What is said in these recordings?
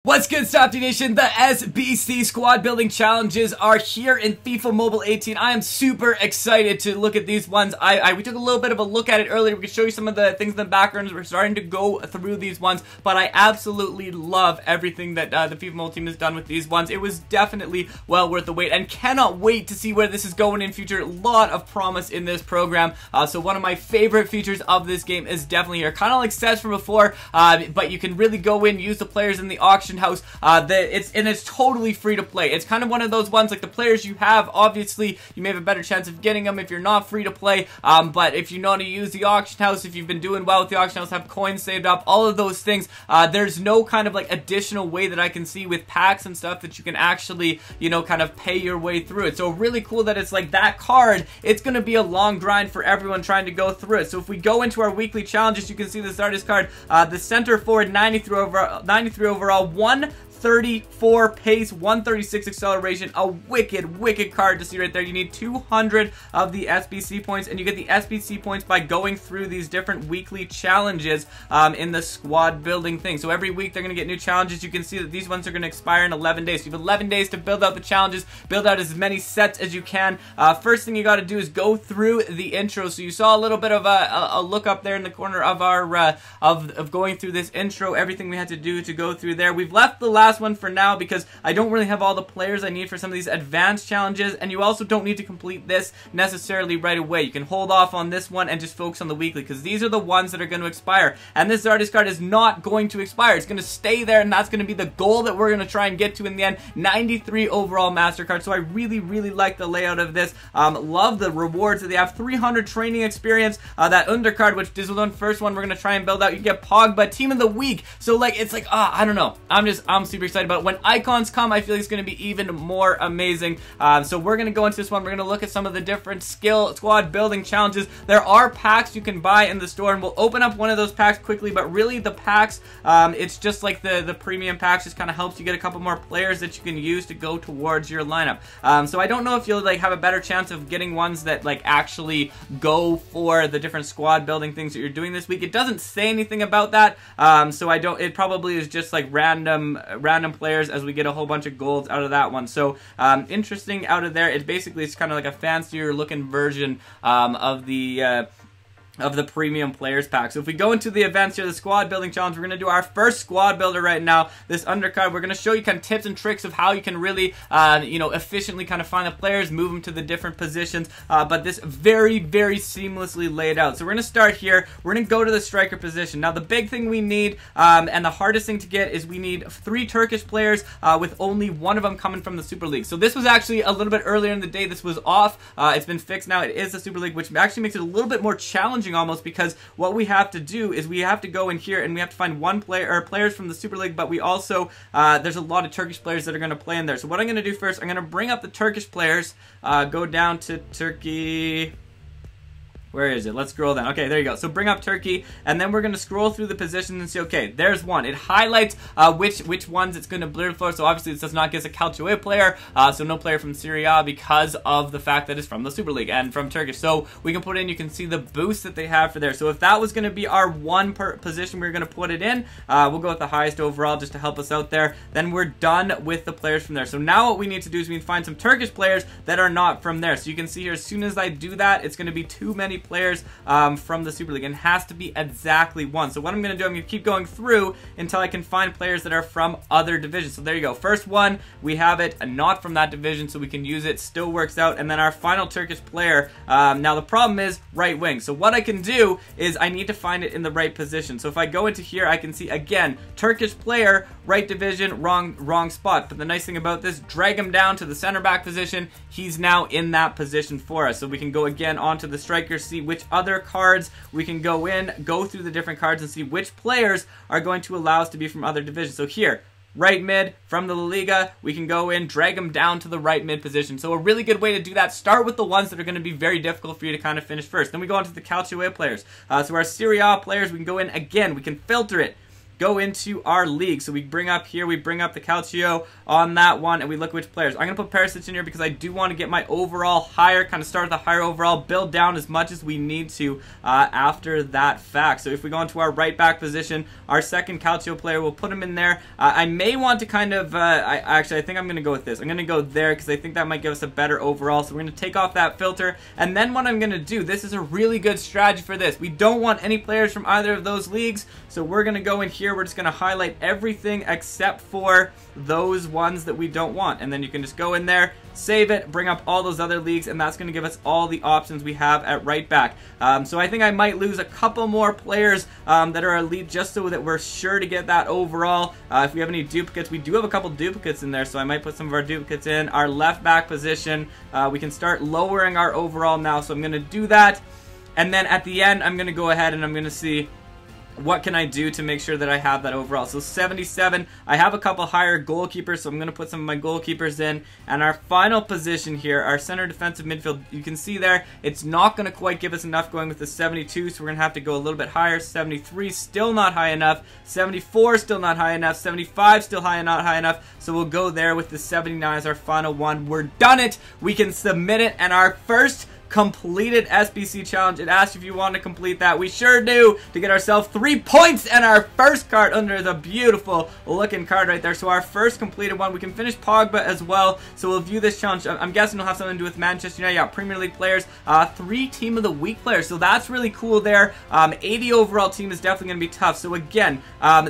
What's good, Stopde Nation? The SBC squad building challenges are here in FIFA Mobile 18. I am super excited to look at these ones. We took a little bit of a look at it earlier. We could show you some of the things in the backgrounds. We're starting to go through these ones, but I absolutely love everything that the FIFA Mobile team has done with these ones. It was definitely well worth the wait, and cannot wait to see where this is going in future. A lot of promise in this program. So one of my favorite features of this game is definitely here. Kind of like says from before, but you can really go in, use the players in the auction house. It's totally free to play. It's kind of one of those ones, like the players you have, obviously you may have a better chance of getting them if you're not free to play, but if you know how to use the auction house, if you've been doing well with the auction house, have coins saved up, all of those things, there's no kind of like additional way that I can see with packs and stuff that you can actually, you know, kind of pay your way through it. So really cool that it's like that card. It's going to be a long grind for everyone trying to go through it. So if we go into our weekly challenges, you can see this artist card, the center forward, 93 overall, 134 pace, 136 acceleration, a wicked card to see right there. You need 200 of the SBC points, and you get the SBC points by going through these different weekly challenges in the squad building thing. So every week they're going to get new challenges. You can see that these ones are going to expire in 11 days. So you have 11 days to build out the challenges, build out as many sets as you can. First thing you got to do is go through the intro. So you saw a little bit of a look up there in the corner of our of going through this intro, everything we had to do to go through there. We've left the last one for now because I don't really have all the players I need for some of these advanced challenges, and you also don't need to complete this necessarily right away. You can hold off on this one and just focus on the weekly, because these are the ones that are going to expire, and this artist card is not going to expire. It's going to stay there, and that's going to be the goal that we're going to try and get to in the end. 93 overall master card. So I really like the layout of this. Love the rewards that they have. 300 training experience. That Ünder card, which is the first one we're going to try and build out. You get Pogba, team of the week. So like, it's like, I don't know. I'm super excited about it. When icons come, I feel like it's going to be even more amazing. So we're going to go into this one. We're going to look at some of the different skill squad building challenges. There are packs you can buy in the store, and we'll open up one of those packs quickly, but really the packs, it's just like the premium packs, just kind of helps you get a couple more players that you can use to go towards your lineup. So I don't know if you'll like have a better chance of getting ones that like actually go for the different squad building things that you're doing this week. It doesn't say anything about that, so it probably is just like random players as we get a whole bunch of golds out of that one. So interesting out of there. It's kind of like a fancier looking version of the premium players pack. So if we go into the events here, the squad building challenge, we're going to do our first squad builder right now, this undercard. We're going to show you kind of tips and tricks of how you can really, you know, efficiently kind of find the players, move them to the different positions, but this very seamlessly laid out. So we're going to start here. We're going to go to the striker position. Now the big thing we need, and the hardest thing to get, is we need 3 Turkish players, with only one of them coming from the Super League. So this was actually a little bit earlier in the day. This was off. It's been fixed now. It is the Super League, which actually makes it a little bit more challenging almost, because what we have to do is we have to go in here and we have to find one player or players from the Super League, but we also there's a lot of Turkish players that are going to play in there. So what I'm going to do first, I'm going to bring up the Turkish players, go down to Turkey. Where is it? Let's scroll down. Okay, there you go. So bring up Turkey, and then we're going to scroll through the positions and see, okay, there's one. It highlights which ones it's going to blur for. So obviously this does not get a Calcio player, so no player from Serie A, because of the fact that it's from the Super League and from Turkish. So we can put in, you can see the boost that they have for there. So if that was going to be our one position we're going to put it in, we'll go with the highest overall just to help us out there. Then we're done with the players from there. So now what we need to do is we need to find some Turkish players that are not from there. So you can see here, as soon as I do that, it's going to be too many players from the Super League, and has to be exactly one. So what I'm going to do, I'm going to keep going through until I can find players that are from other divisions. So there you go. First one, we have it, not from that division, so we can use it. Still works out. And then our final Turkish player, now the problem is right wing. So what I can do is I need to find it in the right position. So if I go into here, I can see, again, Turkish player, right division, wrong spot. But the nice thing about this, drag him down to the center back position. He's now in that position for us. So we can go again onto the striker, see which other cards we can go in, go through the different cards and see which players are going to allow us to be from other divisions. So here, right mid from the La Liga, we can go in, drag them down to the right mid position. So a really good way to do that, start with the ones that are going to be very difficult for you to kind of finish first. Then we go on to the Calcio players. So our Serie A players, we can go in again, we can filter it. go into our league. So we bring up here, we bring up the Calcio on that one, and we look at which players. I'm going to put Perisic in here because I do want to get my overall higher, kind of start with a higher overall, build down as much as we need to after that fact. So if we go into our right back position, our second Calcio player, we'll put him in there. I may want to kind of, I think I'm going to go with this. I'm going to go there because I think that might give us a better overall. So we're going to take off that filter, and then what I'm going to do, this is a really good strategy for this. We don't want any players from either of those leagues, so we're going to go in here. We're just going to highlight everything except for those ones that we don't want, and then you can just go in there, save it, bring up all those other leagues, and that's going to give us all the options we have at right back. So I think I might lose a couple more players that are elite just so that we're sure to get that overall. If we have any duplicates, we do have a couple duplicates in there, so I might put some of our duplicates in. Our left back position, we can start lowering our overall now, so I'm going to do that. And then at the end, I'm going to go ahead and I'm going to see what can I do to make sure that I have that overall. So 77, I have a couple higher goalkeepers, so I'm going to put some of my goalkeepers in. And our final position here, our center defensive midfield, you can see there, it's not going to quite give us enough going with the 72, so we're going to have to go a little bit higher. 73, still not high enough. 74, still not high enough. 75, still not high enough. So we'll go there with the 79 as our final one. We're done it. We can submit it, and our first completed SBC challenge. It asked if you want to complete that. We sure do, to get ourselves 3 points and our first card under the beautiful looking card right there. So our first completed one. We can finish Pogba as well, so we'll view this challenge. I'm guessing it'll have something to do with Manchester United. Yeah, Premier League players, 3 Team of the Week players, so that's really cool there. 80 overall team is definitely going to be tough. So again,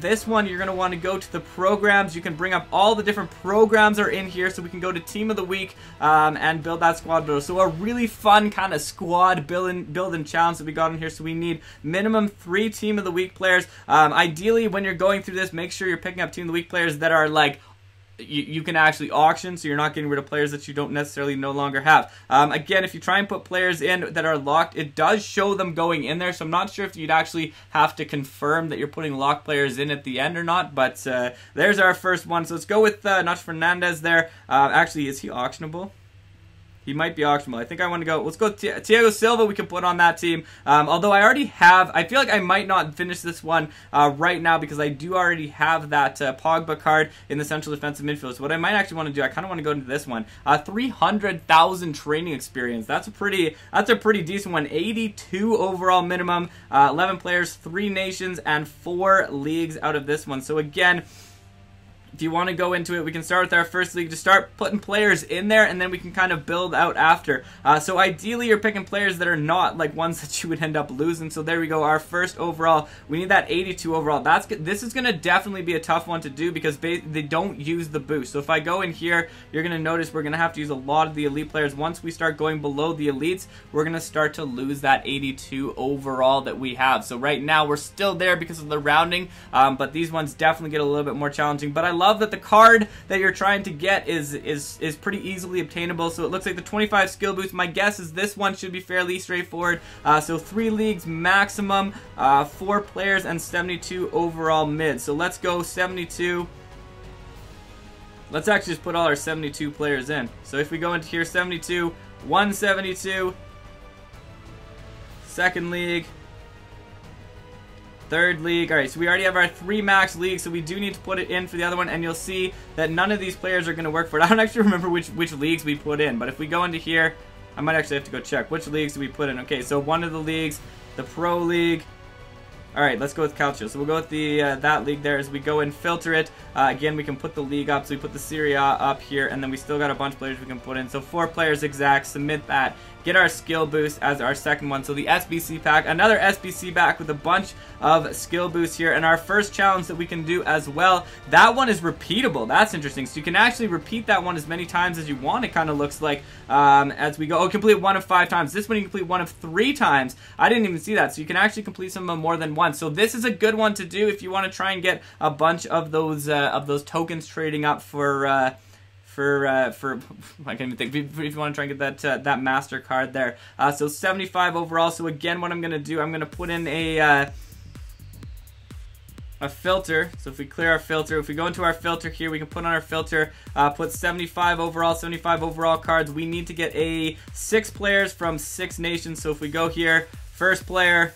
this one you're going to want to go to the programs. You can bring up all the different programs are in here, so we can go to Team of the Week and build that squad builder. So a really fun kind of squad building challenge that we got in here. So we need minimum 3 Team of the Week players. Ideally, when you're going through this, make sure you're picking up Team of the Week players that are like you can actually auction, so you're not getting rid of players that you don't necessarily no longer have. Again, if you try and put players in that are locked, it does show them going in there, so I'm not sure if you'd actually have to confirm that you're putting locked players in at the end or not, but there's our first one. So let's go with Nacho Fernandez there. Actually, is he auctionable? He might be auctionable. I think I want to go. Let's go Thiago Silva. We can put on that team. Although I already have. I feel like I might not finish this one right now because I do already have that Pogba card in the central defensive midfield. So what I might actually want to do, I kind of want to go into this one. 300,000 training experience. That's a pretty decent one. 82 overall minimum. 11 players, 3 nations, and 4 leagues out of this one. So again, if you want to go into it, we can start with our first league to start putting players in there, and then we can kind of build out after. So ideally, you're picking players that are not like ones that you would end up losing. So there we go, our first overall. We need that 82 overall. This is going to definitely be a tough one to do because they don't use the boost. So if I go in here, you're going to notice we're going to have to use a lot of the elite players. Once we start going below the elites, we're going to start to lose that 82 overall that we have. So right now, we're still there because of the rounding, but these ones definitely get a little bit more challenging. But I love that the card that you're trying to get is pretty easily obtainable. So it looks like the 25 skill boost. My guess is this one should be fairly straightforward. So 3 leagues maximum, 4 players, and 72 overall mid. So let's go 72. Let's actually just put all our 72 players in. So if we go into here, 72, 172, second league, third league. Alright, so we already have our 3 max leagues, so we do need to put it in for the other one, and you'll see that none of these players are going to work for it. I don't actually remember which leagues we put in, but if we go into here, I might actually have to go check. Which leagues do we put in? Okay, so one of the leagues, the Pro League. Alright, let's go with Calcio. So we'll go with the that league there. As we go and filter it, again, we can put the league up. So we put the Serie A up here, and then we still got a bunch of players we can put in. So 4 players exact, submit that. Get our skill boost as our second one. So the SBC pack, another SBC pack with a bunch of skill boosts here. And our first challenge that we can do as well, that one is repeatable. That's interesting. So you can actually repeat that one as many times as you want, it kind of looks like, as we go. Oh, complete 1 of 5 times. This one you complete 1 of 3 times. I didn't even see that. So you can actually complete some of them more than once. So this is a good one to do if you want to try and get a bunch of those tokens trading up for I can't even think, if you want to try and get that master card there. So 75 overall. So again, what I'm going to do, I'm going to put in a filter. So if we clear our filter, if we go into our filter here, we can put on our filter, put 75 overall cards. We need to get 6 players from 6 nations. So if we go here, first player,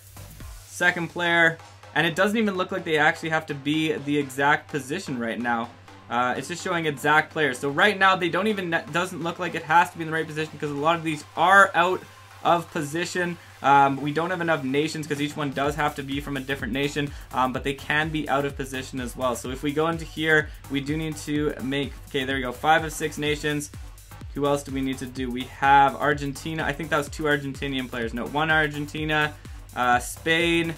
second player, and it doesn't even look like they actually have to be the exact position right now. It's just showing exact players. So right now they don't even, doesn't look like it has to be in the right position because a lot of these are out of position. We don't have enough nations because each one does have to be from a different nation, but they can be out of position as well. So if we go into here, we do need to make, okay, there we go, 5 of 6 nations. Who else do we need to do? We have Argentina. I think that was 2 Argentinian players. No, 1 Argentina, Spain.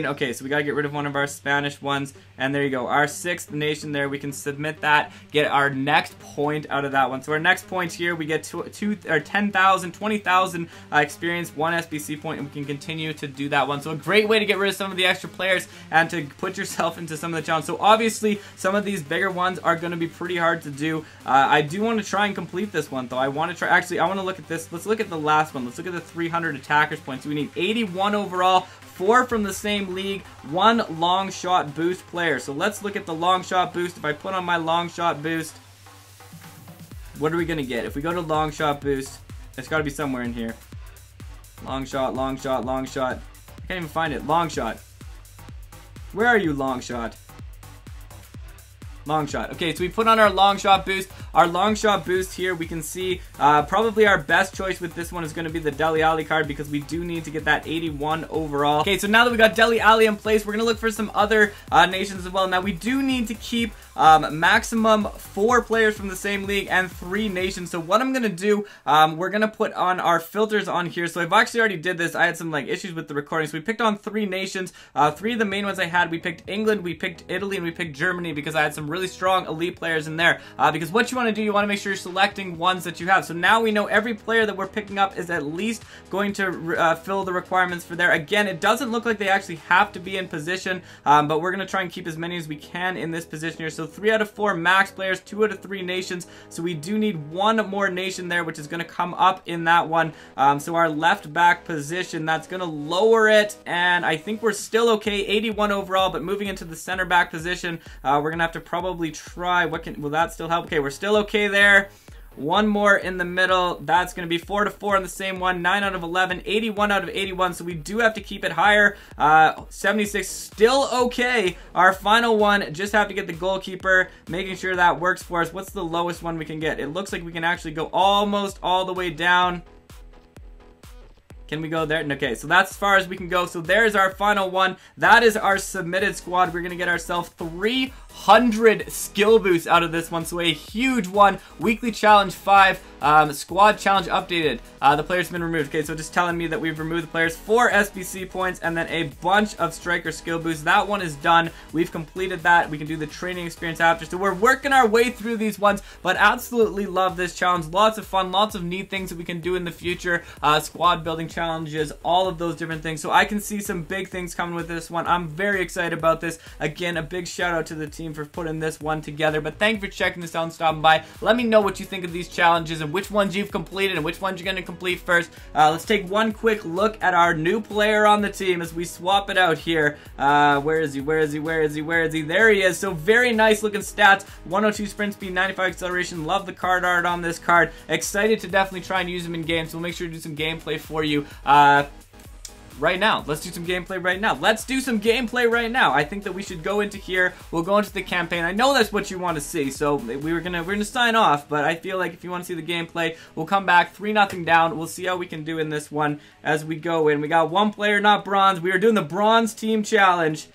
Okay, so we gotta get rid of one of our Spanish ones, and there you go, our 6th nation there. We can submit that, get our next point out of that one. So our next point here, we get 10,000, 20,000 experience, 1 SBC point, and we can continue to do that one. So a great way to get rid of some of the extra players and to put yourself into some of the challenges. So obviously some of these bigger ones are going to be pretty hard to do. I do want to try and complete this one though. I want to try, actually I want to look at this. Let's look at the last one. Let's look at the 300 attackers points. So we need 81 overall, 4 from the same league, 1 long shot boost player. So let's look at the long shot boost. If I put on my long shot boost, what are we gonna get? If we go to long shot boost, it's got to be somewhere in here. Long shot, long shot, long shot. I can't even find it. Long shot. Where are you, long shot? Long shot. Okay, so we put on our long shot boost. Our long shot boost here, we can see probably our best choice with this one is going to be the Dele Alli card because we do need to get that 81 overall. Okay, so now that we got Dele Alli in place, we're going to look for some other nations as well. Now, we do need to keep maximum 4 players from the same league and 3 nations. So what I'm going to do, we're going to put on our filters on here. So I've actually already did this. I had some issues with the recording. So we picked on 3 nations. 3 of the main ones I had, we picked England, we picked Italy, and we picked Germany because I had some really strong elite players in there. Because what you want to do, you want to make sure you're selecting ones that you have. So now we know every player that we're picking up is at least going to fill the requirements for there. Again, it doesn't look like they actually have to be in position, but we're going to try and keep as many as we can in this position here. So 3 out of 4 max players, 2 out of 3 nations. So we do need 1 more nation there, which is going to come up in that one. So our left back position, that's going to lower it, and I think we're still okay, 81 overall, but moving into the center back position, we're going to have to probably try, will that still help? Okay, we're still okay there. 1 more in the middle. That's going to be 4 to 4 on the same one. 9 out of 11. 81 out of 81. So we do have to keep it higher. 76 still okay. Our final one, just have to get the goalkeeper, making sure that works for us. What's the lowest one we can get? It looks like we can actually go almost all the way down. Can we go there? Okay, so that's as far as we can go. So there's our final one. That is our submitted squad. We're going to get ourselves 300 skill boosts out of this one. So a huge one. Weekly challenge 5. Squad challenge updated. The player's been removed. Okay, so just telling me that we've removed the players. 4 SBC points and then a bunch of striker skill boosts. That one is done. We've completed that. We can do the training experience after. So we're working our way through these ones, but absolutely love this challenge. Lots of fun, lots of neat things that we can do in the future. Squad building challenges, all of those different things. So I can see some big things coming with this one. I'm very excited about this. Again, a big shout out to the team for putting this one together. But thank you for checking this out and stopping by. Let me know what you think of these challenges and which ones you've completed and which ones you're going to complete first. Let's take one quick look at our new player on the team as we swap it out here. Where is he? Where is he? Where is he? Where is he? There he is. So very nice looking stats. 102 sprint speed, 95 acceleration. Love the card art on this card. Excited to definitely try and use him in games. So we'll make sure to do some gameplay for you. Right now. Let's do some gameplay right now. Let's do some gameplay right now. I think that we should go into here. We'll go into the campaign. I know that's what you want to see, so we're gonna sign off, but I feel like if you want to see the gameplay, we'll come back 3-0 down. We'll see how we can do in this one as we go in. We got 1 player, not bronze. We are doing the bronze team challenge,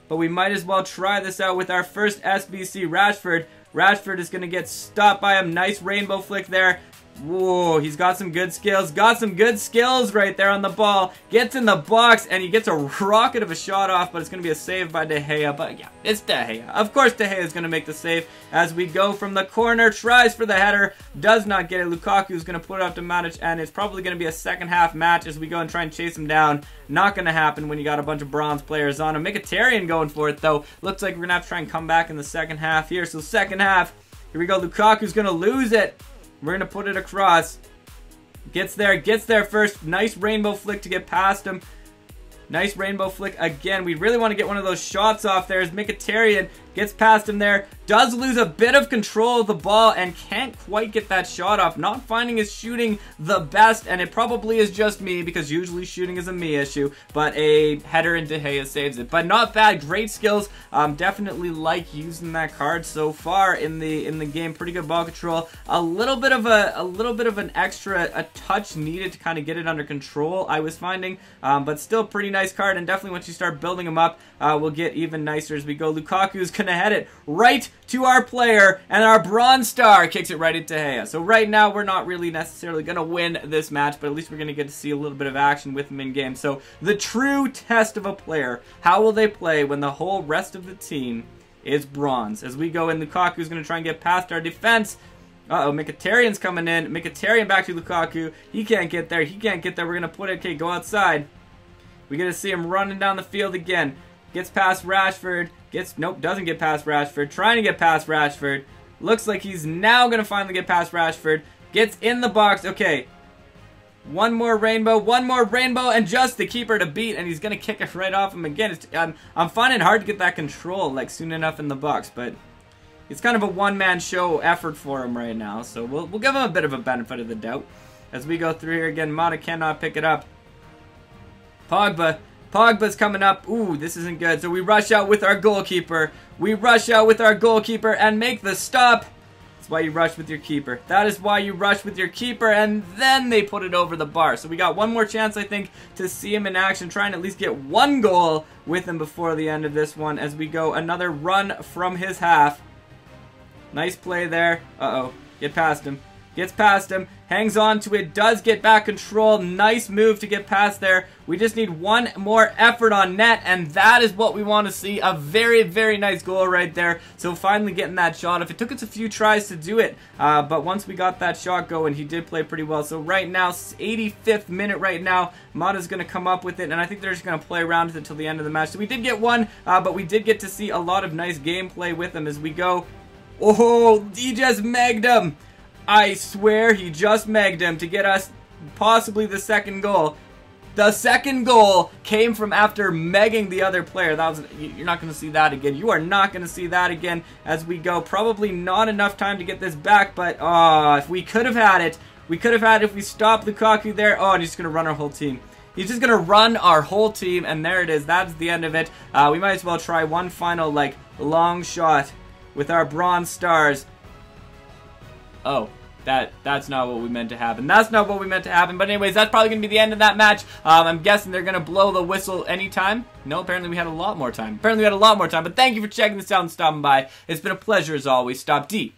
but we might as well try this out with our first SBC, Rashford. Rashford is gonna get stopped by him. Nice rainbow flick there. Whoa, he's got some good skills. Got some good skills right there on the ball. Gets in the box, and he gets a rocket of a shot off, but it's going to be a save by De Gea. But yeah, it's De Gea. Of course, De Gea is going to make the save as we go from the corner. Tries for the header. Does not get it. Lukaku is going to put it up to Matic, and it's probably going to be a second half match as we go and try and chase him down. Not going to happen when you got a bunch of bronze players on him. Mkhitaryan going for it, though. Looks like we're going to have to try and come back in the second half here. So second half, here we go. Lukaku's going to lose it. We're going to put it across. Gets there first. Nice rainbow flick to get past him. Nice rainbow flick again. We really want to get one of those shots off there as Mkhitaryan Gets past him there. Does lose a bit of control of the ball and can't quite get that shot off. Not finding his shooting the best, and it probably is just me because usually shooting is a me issue. But a header and De Gea saves it. But not bad. Great skills. Definitely like using that card so far in the game. Pretty good ball control. A little bit of an extra touch needed to kind of get it under control, I was finding. But still pretty nice card, and definitely once you start building them up, we'll get even nicer as we go. Lukaku's gonna head it right to our player, and our bronze star kicks it right into De Gea. So right now, we're not really necessarily gonna win this match, but at least we're gonna get to see a little bit of action with him in game. So the true test of a player, how will they play when the whole rest of the team is bronze? As we go in, Lukaku's gonna try and get past our defense. Uh-oh, Mkhitaryan's coming in. Mkhitaryan back to Lukaku. He can't get there. He can't get there. We're gonna put it. Okay, go outside. We get to see him running down the field again. Gets past Rashford. Nope, doesn't get past Rashford. Trying to get past Rashford. Looks like he's now going to finally get past Rashford. Gets in the box. Okay. One more rainbow, and just the keeper to beat, and he's going to kick it right off him again. I'm finding it hard to get that control, like, soon enough in the box, but it's kind of a one-man show effort for him right now, so we'll give him a bit of a benefit of the doubt. As we go through here again, Mata cannot pick it up. Pogba's coming up. Ooh, this isn't good. So we rush out with our goalkeeper. And make the stop. That's why you rush with your keeper. That is why you rush with your keeper, and then they put it over the bar. So we got one more chance, I think, to see him in action. Try and at least get one goal with him before the end of this one as we go. Another run from his half. Nice play there. Uh-oh. Get past him. Gets past him, hangs on to it, does get back control. Nice move to get past there. We just need one more effort on net, and that is what we want to see. A very, very nice goal right there. So finally getting that shot. If it took us a few tries to do it, but once we got that shot going, he did play pretty well. So right now, 85th minute right now, Mata's going to come up with it, and I think they're just going to play around with it until the end of the match. So we did get one, but we did get to see a lot of nice gameplay with him as we go. Oh, he just megged him. I swear he just megged him to get us possibly the second goal. The second goal came from after megging the other player. You're not going to see that again. You are not going to see that again as we go. Probably not enough time to get this back, but if we could have had it. We could have had it if we stopped Lukaku there. Oh, and he's just going to run our whole team. He's just going to run our whole team, and there it is. That's the end of it. We might as well try one final, long shot with our bronze stars. Oh. That's not what we meant to happen. That's not what we meant to happen. But anyways, that's probably going to be the end of that match. I'm guessing they're going to blow the whistle anytime. No, apparently we had a lot more time. But thank you for checking this out and stopping by. It's been a pleasure as always. Stopde.